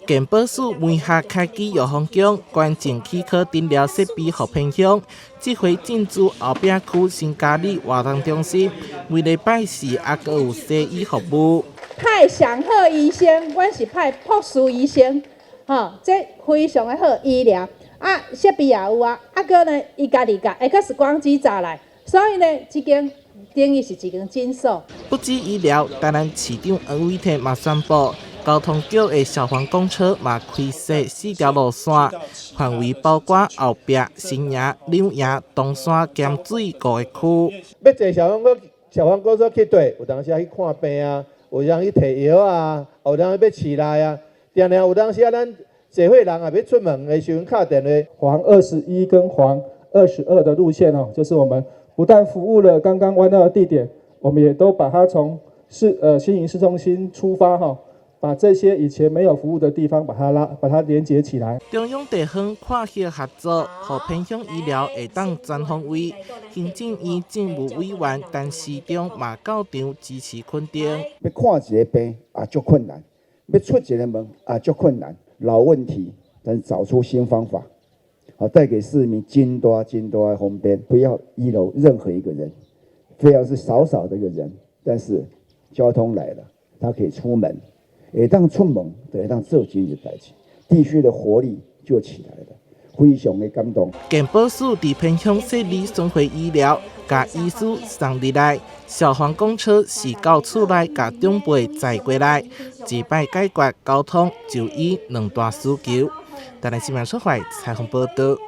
健保署每下开机药方奖，关键齿科诊疗设备互偏乡。这回进驻后壁区新嘉里活动中心，每礼拜四也阁有西医服务。派上好医生，阮是派博士医生，这非常的好医疗啊，设备也有啊，搁呢，伊家己会较是光机早来，所以呢，这间等于是一间诊所。不止医疗，台南市长黄伟綽嘛宣布。交通局的消防公车嘛开设4条路线，范围包括后壁、新营、柳营、东山、咸水5个区。要坐消防公车去对，有当时去看病啊，有当去摕药啊，有当要市内啊，定有当时咱社会人也要出门的时候打电话。黄21跟黄22的路线哦，就是我们不但服务了刚刚弯道的地点，我们也都把它从新营市中心出发哈。把这些以前没有服务的地方把它连接起来。中央地方跨协合作，和偏乡医疗会当全方位。行政院政务委员陈时中嘛到场支持肯定。要看一个病也足困难，要出一个门也足困难，老问题，但找出新方法，带给市民真大的方便。不要依赖任何一个人，非要是少的一个人，但是交通来了，他可以出门。会当出门，就会当做这件代志，地区的活力就起来了，非常的感动。健保署伫偏乡设立巡回医疗，甲医师送入来，消防公车是到厝内甲长辈载过来，一摆解决交通、就医两大需求。台南新闻社会采访报道。